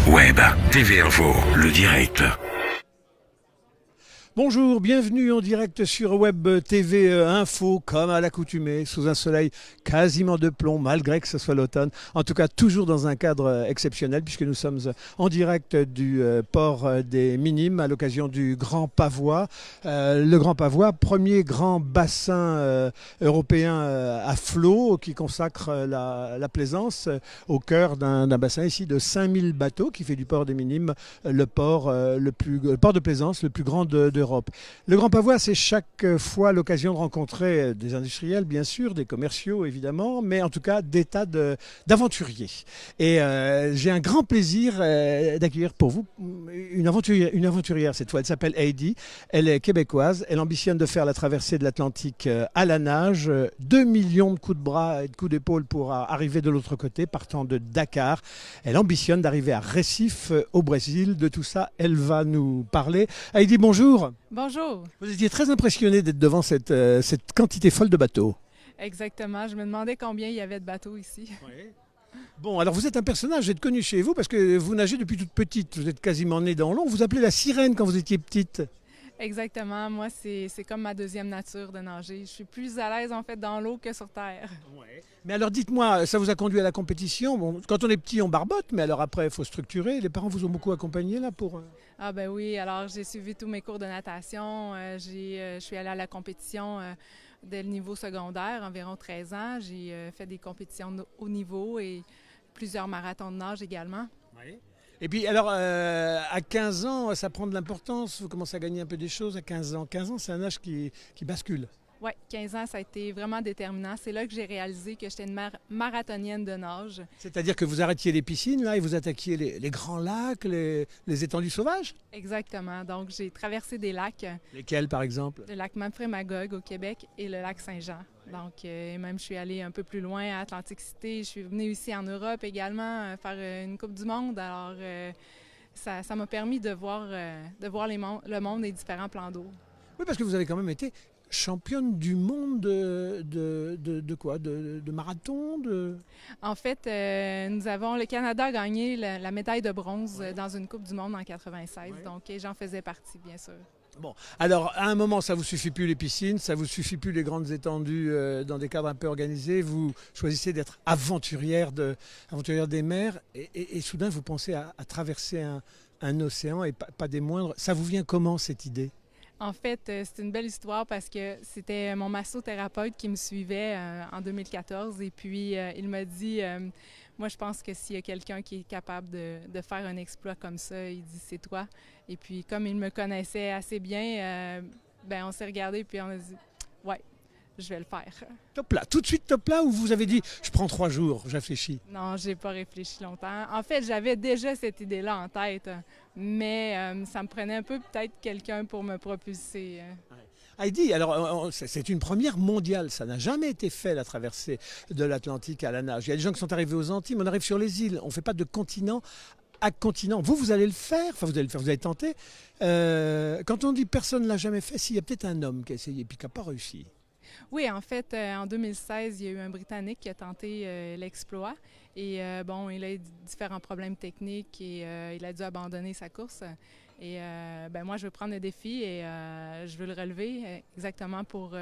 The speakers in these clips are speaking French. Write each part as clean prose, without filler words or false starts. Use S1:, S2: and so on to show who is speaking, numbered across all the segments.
S1: Web, TV Info, le direct.
S2: Bonjour, bienvenue en direct sur Web TV Info, comme à l'accoutumée, sous un soleil quasiment de plomb, malgré que ce soit l'automne. En tout cas, toujours dans un cadre exceptionnel, puisque nous sommes en direct du port des Minimes, à l'occasion du Grand Pavois. Le Grand Pavois, premier grand bassin européen à flot, qui consacre la plaisance au cœur d'un bassin ici de 5000 bateaux, qui fait du port des Minimes le port de plaisance le plus grand d'Europe. Le Grand Pavois, c'est chaque fois l'occasion de rencontrer des industriels, bien sûr, des commerciaux, évidemment, mais en tout cas des tas d'aventuriers. Et j'ai un grand plaisir d'accueillir pour vous une aventurière cette fois. Elle s'appelle Heidi, elle est québécoise, elle ambitionne de faire la traversée de l'Atlantique à la nage, 2 millions de coups de bras et de coups d'épaule pour arriver de l'autre côté, partant de Dakar. Elle ambitionne d'arriver à Recife, au Brésil. De tout ça, elle va nous parler. Heidi, bonjour.
S3: Bonjour.
S2: Vous étiez très impressionné d'être devant cette quantité folle de bateaux.
S3: Exactement. Je me demandais combien il y avait de bateaux ici.
S2: Oui. Bon, alors vous êtes un personnage, vous êtes connu chez vous parce que vous nagez depuis toute petite. Vous êtes quasiment née dans l'eau. On vous appelait la sirène quand vous étiez petite.
S3: Exactement. Moi, c'est comme ma deuxième nature de nager. Je suis plus à l'aise en fait dans l'eau que sur terre.
S2: Ouais. Mais alors dites-moi, ça vous a conduit à la compétition. Bon, quand on est petit, on barbote, mais alors après, il faut structurer. Les parents vous ont beaucoup accompagné là pour...
S3: Ah ben oui, alors j'ai suivi tous mes cours de natation. Je suis allée à la compétition dès le niveau secondaire, environ 13 ans. J'ai fait des compétitions de haut niveau et plusieurs marathons de nage également.
S2: Oui. Et puis alors, à 15 ans, ça prend de l'importance. Vous commencez à gagner un peu des choses à 15 ans. 15 ans, c'est un âge qui bascule.
S3: Oui, 15 ans, ça a été vraiment déterminant. C'est là que j'ai réalisé que j'étais une marathonienne de nage.
S2: C'est-à-dire que vous arrêtiez les piscines, là, et vous attaquiez les grands lacs, les étendues sauvages?
S3: Exactement. Donc, j'ai traversé des lacs.
S2: Lesquels, par exemple?
S3: Le lac Memphremagog au Québec et le lac Saint-Jean. Donc, même je suis allée un peu plus loin à Atlantic City. Je suis venue ici en Europe également faire une Coupe du Monde. Alors, ça m'a permis de voir le monde des différents plans d'eau.
S2: Oui, parce que vous avez quand même été championne du monde de quoi? De marathon?
S3: En fait, le Canada a gagné la médaille de bronze dans une Coupe du Monde en 96. Ouais. Donc, j'en faisais partie, bien sûr.
S2: Bon, alors à un moment, ça ne vous suffit plus les piscines, ça ne vous suffit plus les grandes étendues dans des cadres un peu organisés. Vous choisissez d'être aventurière des mers et soudain, vous pensez à traverser un océan et pas des moindres. Ça vous vient comment, cette idée?
S3: En fait, c'est une belle histoire parce que c'était mon massothérapeute qui me suivait en 2014 et puis il m'a dit, moi je pense que s'il y a quelqu'un qui est capable de faire un exploit comme ça, il dit c'est toi. Et puis comme il me connaissait assez bien, on s'est regardé puis on a dit ouais, je vais le faire.
S2: Top là, tout de suite top là ou vous avez dit je prends 3 jours, je réfléchis?
S3: Non, j'ai pas réfléchi longtemps. En fait, j'avais déjà cette idée-là en tête, mais ça me prenait un peu peut-être quelqu'un pour me propulser.
S2: Heidi, alors c'est une première mondiale, ça n'a jamais été fait la traversée de l'Atlantique à la nage. Il y a des gens qui sont arrivés aux Antilles, mais on arrive sur les îles, on ne fait pas de continent à continent. Vous allez le faire, enfin vous allez le faire, vous allez tenter. Quand on dit personne ne l'a jamais fait, s'il y a peut-être un homme qui a essayé et puis qui n'a pas réussi.
S3: Oui, en fait, en 2016, il y a eu un Britannique qui a tenté l'exploit. Et il a eu différents problèmes techniques et il a dû abandonner sa course. Et moi, je veux prendre le défi et je veux le relever exactement pour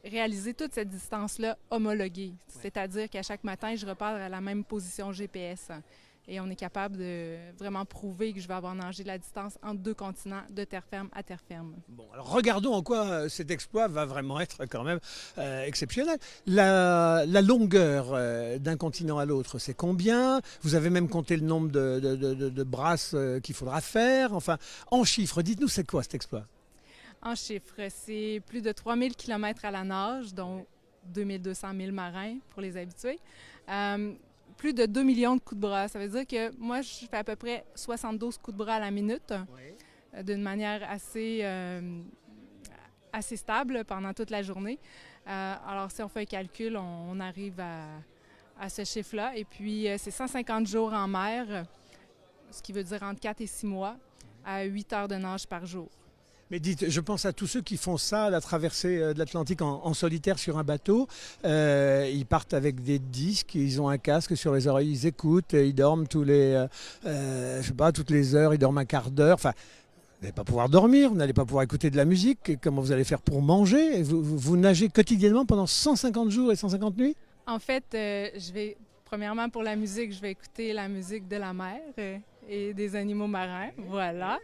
S3: réaliser toute cette distance-là homologuée. Ouais. C'est-à-dire qu'à chaque matin, je repars à la même position GPS. Et on est capable de vraiment prouver que je vais avoir nagé la distance entre 2 continents, de terre ferme à terre ferme.
S2: Bon, alors regardons en quoi cet exploit va vraiment être quand même exceptionnel. La longueur d'un continent à l'autre, c'est combien? Vous avez même compté le nombre de brasses qu'il faudra faire. Enfin, en chiffres, dites-nous c'est quoi cet exploit?
S3: En chiffres, c'est plus de 3000 km à la nage, dont 2200 000 marins pour les habitués. Plus de 2 millions de coups de bras. Ça veut dire que moi, je fais à peu près 72 coups de bras à la minute, d'une manière assez stable pendant toute la journée. Alors, si on fait un calcul, on arrive à ce chiffre-là. Et puis, c'est 150 jours en mer, ce qui veut dire entre 4 et 6 mois, à 8 heures de nage par jour.
S2: Mais dites, je pense à tous ceux qui font ça, la traversée de l'Atlantique en solitaire sur un bateau. Ils partent avec des disques, ils ont un casque sur les oreilles, ils écoutent, ils dorment je sais pas, toutes les heures, ils dorment un quart d'heure. Enfin, vous n'allez pas pouvoir dormir, vous n'allez pas pouvoir écouter de la musique. Et comment vous allez faire pour manger? Vous nagez quotidiennement pendant 150 jours et 150 nuits?
S3: En fait, premièrement pour la musique, je vais écouter la musique de la mer et des animaux marins, voilà.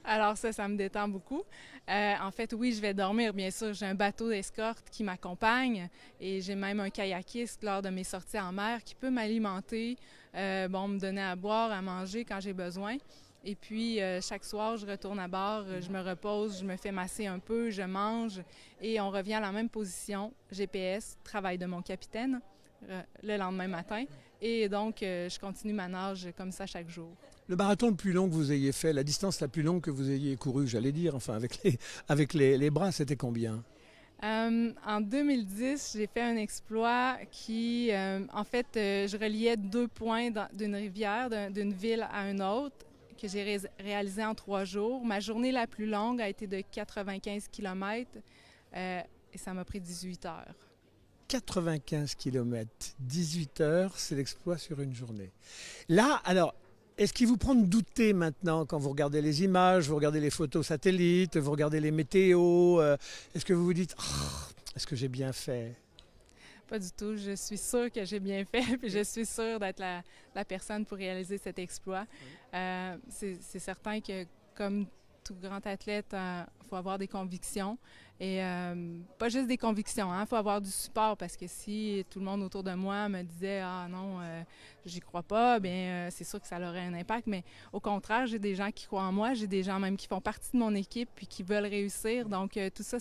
S3: Alors ça me détend beaucoup. En fait, oui, je vais dormir, bien sûr. J'ai un bateau d'escorte qui m'accompagne et j'ai même un kayakiste lors de mes sorties en mer qui peut m'alimenter, me donner à boire, à manger quand j'ai besoin. Et puis, chaque soir, je retourne à bord, je me repose, je me fais masser un peu, je mange et on revient à la même position, GPS, travail de mon capitaine, le lendemain matin. Et donc, je continue ma nage comme ça chaque jour.
S2: Le marathon le plus long que vous ayez fait, la distance la plus longue que vous ayez courue, j'allais dire, enfin avec les bras, c'était combien?
S3: En 2010, j'ai fait un exploit qui, je reliais 2 points d'une rivière, d'une ville à une autre, que j'ai réalisé en 3 jours. Ma journée la plus longue a été de 95 km et ça m'a pris 18 heures.
S2: 95 km, 18 heures, c'est l'exploit sur une journée. Là, alors, est-ce qu'il vous prend de douter maintenant quand vous regardez les images, vous regardez les photos satellites, vous regardez les météos, est-ce que vous vous dites est-ce que j'ai bien fait?
S3: Pas du tout. Je suis sûre que j'ai bien fait, puis je suis sûre d'être la personne pour réaliser cet exploit. C'est certain que, comme tout grand athlète, il faut avoir des convictions. Et pas juste des convictions, il faut avoir du support parce que si tout le monde autour de moi me disait « Ah non, j'y crois pas », bien c'est sûr que ça aurait un impact. Mais au contraire, j'ai des gens qui croient en moi, j'ai des gens même qui font partie de mon équipe puis qui veulent réussir. Donc tout ça,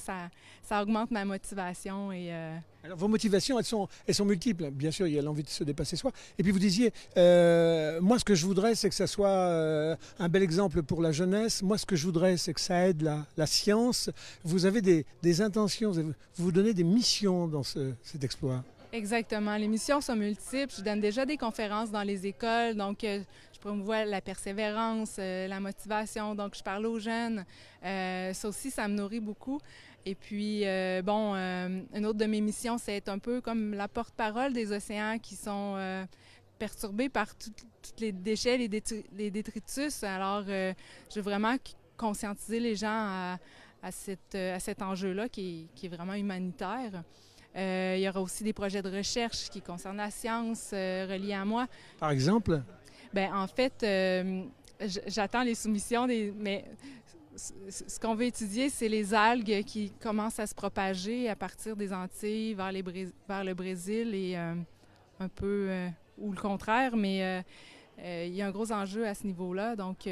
S3: ça augmente ma motivation.
S2: Alors vos motivations, elles sont multiples. Bien sûr, il y a l'envie de se dépasser soi. Et puis vous disiez, moi ce que je voudrais, c'est que ça soit un bel exemple pour la jeunesse. Moi ce que je voudrais, c'est que ça aide la science. Vous avez des intentions, vous vous donnez des missions dans cet exploit.
S3: Exactement. Les missions sont multiples. Je donne déjà des conférences dans les écoles. Donc, je promouvois la persévérance, la motivation. Donc, je parle aux jeunes. Ça aussi, ça me nourrit beaucoup. Et puis, une autre de mes missions, c'est être un peu comme la porte-parole des océans qui sont perturbés par tous les déchets, les détritus. Alors, je veux vraiment conscientiser les gens à cet enjeu-là qui est vraiment humanitaire. Il y aura aussi des projets de recherche qui concernent la science reliés à moi.
S2: Par exemple?
S3: Bien, en fait, j'attends les soumissions, mais ce qu'on veut étudier, c'est les algues qui commencent à se propager à partir des Antilles vers le Brésil et un peu, ou le contraire, mais il y a un gros enjeu à ce niveau-là. Donc,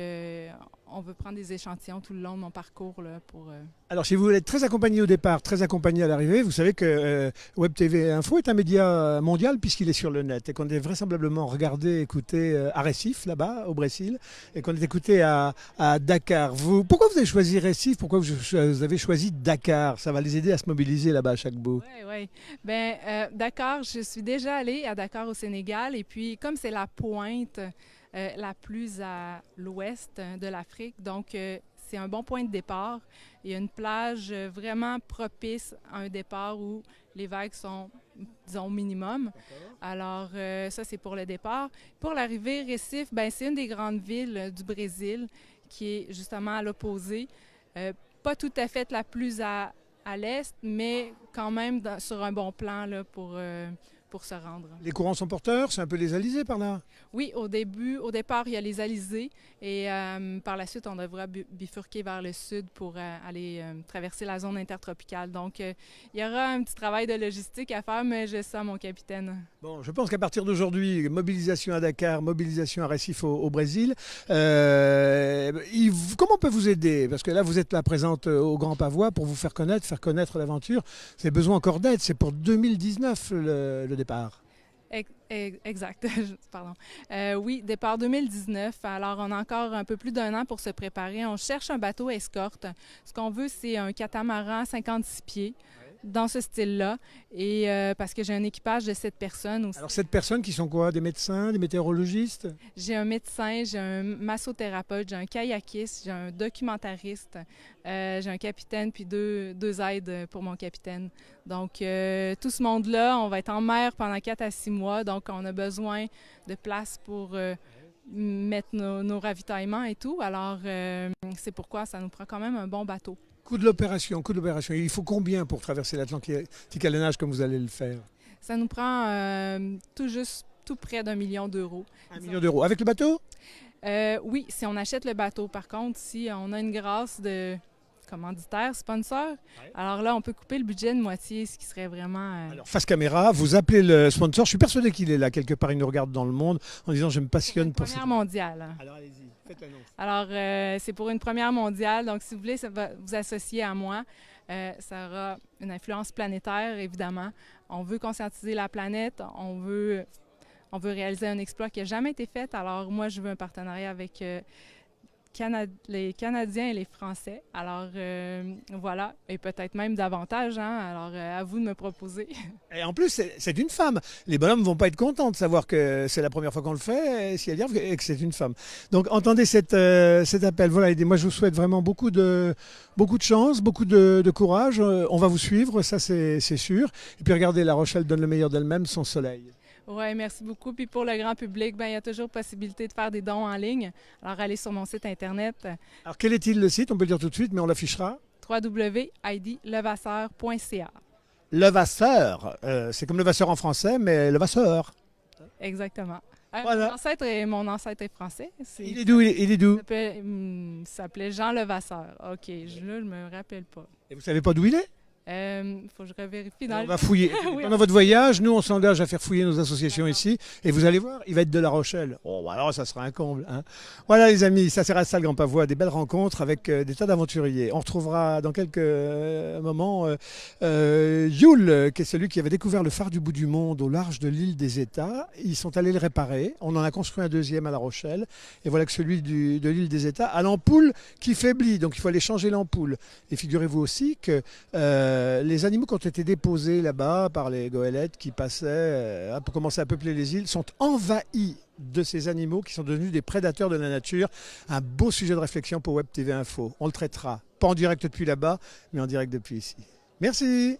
S3: on veut prendre des échantillons tout le long de mon parcours là, pour...
S2: Alors, si vous voulez être très accompagné au départ, très accompagné à l'arrivée, vous savez que Web TV Info est un média mondial puisqu'il est sur le net et qu'on est vraisemblablement regardé, écouté à Recife, là-bas, au Brésil, et qu'on est écouté à Dakar. Pourquoi vous avez choisi Recife? Pourquoi vous avez choisi Dakar? Ça va les aider à se mobiliser là-bas à chaque bout.
S3: Oui. Bien, Dakar, je suis déjà allée à Dakar au Sénégal et puis comme c'est la pointe la plus à l'ouest de l'Afrique, donc c'est un bon point de départ. Il y a une plage vraiment propice à un départ où les vagues sont, disons, au minimum. Alors, ça, c'est pour le départ. Pour l'arrivée, Recife, bien, c'est une des grandes villes du Brésil qui est justement à l'opposé. Pas tout à fait la plus à l'est, mais quand même sur un bon plan là, pour se rendre.
S2: Les courants sont porteurs? C'est un peu les alizés par là?
S3: Oui, au départ, il y a les alizés et par la suite, on devra bifurquer vers le sud pour aller traverser la zone intertropicale. Donc, il y aura un petit travail de logistique à faire, mais je sens mon capitaine.
S2: Bon, je pense qu'à partir d'aujourd'hui, mobilisation à Dakar, mobilisation à Recife au Brésil. Comment on peut vous aider? Parce que là, vous êtes là présente au Grand Pavois pour vous faire connaître l'aventure. C'est besoin encore d'aide. C'est pour 2019 le départ.
S3: Exact. Pardon. Oui, départ 2019. Alors, on a encore un peu plus d'1 an pour se préparer. On cherche un bateau escorte. Ce qu'on veut, c'est un catamaran 56 pieds. dans ce style-là. Et parce que j'ai un équipage de 7 personnes aussi.
S2: Alors, cette personne qui sont quoi? Des médecins, des météorologistes?
S3: J'ai un médecin, j'ai un massothérapeute, j'ai un kayakiste, j'ai un documentariste, j'ai un capitaine, puis deux aides pour mon capitaine. Donc, tout ce monde-là, on va être en mer pendant 4 à 6 mois. Donc, on a besoin de place pour mettre nos ravitaillements et tout. Alors, c'est pourquoi ça nous prend quand même un bon bateau.
S2: Coût de l'opération, coût de l'opération. Il faut combien pour traverser l'Atlantique à la nage comme vous allez le faire?
S3: Ça nous prend tout près d'1 million d'euros.
S2: 1 million d'euros. Avec le bateau?
S3: Oui, si on achète le bateau. Par contre, si on a une grâce de commanditaire, sponsor, alors là, on peut couper le budget de moitié, ce qui serait vraiment...
S2: Alors, face caméra, vous appelez le sponsor. Je suis persuadé qu'il est là quelque part. Il nous regarde dans le monde en disant « Je me passionne pour cette... »
S3: Première mondiale. Hein.
S2: Alors, allez-y, faites l'annonce.
S3: Alors, c'est pour une première mondiale. Donc, si vous voulez vous associer à moi, ça aura une influence planétaire, évidemment. On veut conscientiser la planète. On veut réaliser un exploit qui n'a jamais été fait. Alors, moi, je veux un partenariat avec les Canadiens et les Français. Alors, voilà. Et peut-être même davantage. Hein? Alors, à vous de me proposer.
S2: Et en plus, c'est une femme. Les bonhommes ne vont pas être contents de savoir que c'est la première fois qu'on le fait, si elle dit et que c'est une femme. Donc, entendez cet appel. Voilà, et moi, je vous souhaite vraiment beaucoup de chance, beaucoup de courage. On va vous suivre, ça, c'est sûr. Et puis, regardez, La Rochelle donne le meilleur d'elle-même, son soleil.
S3: Oui, merci beaucoup. Puis pour le grand public, il y a toujours possibilité de faire des dons en ligne. Alors, allez sur mon site Internet.
S2: Alors, quel est-il le site? On peut le dire tout de suite, mais on l'affichera.
S3: www.idlevasseur.ca.
S2: Levasseur, c'est comme Levasseur en français, mais Levasseur.
S3: Exactement.
S2: Voilà.
S3: Mon ancêtre est français.
S2: Il est d'où? Il est d'où?
S3: Il s'appelait Jean Levasseur. OK, là, je ne me rappelle pas.
S2: Et vous savez pas d'où il est?
S3: Faut que je revérifie.
S2: On va fouiller.
S3: Oui,
S2: Pendant votre voyage, nous, on s'engage à faire fouiller nos associations ici. Et vous allez voir, il va être de La Rochelle. Oh, alors, ça sera un comble. Hein. Voilà, les amis, ça sera ça, le Grand Pavois. Des belles rencontres avec des tas d'aventuriers. On retrouvera dans quelques moments Yule, qui est celui qui avait découvert le phare du bout du monde au large de l'île des États. Ils sont allés le réparer. On en a construit un deuxième à La Rochelle. Et voilà que celui de l'île des États a l'ampoule qui faiblit. Donc, il faut aller changer l'ampoule. Et figurez-vous aussi que les animaux qui ont été déposés là-bas par les goélettes qui passaient pour commencer à peupler les îles sont envahis de ces animaux qui sont devenus des prédateurs de la nature. Un beau sujet de réflexion pour Web TV Info. On le traitera, pas en direct depuis là-bas, mais en direct depuis ici. Merci.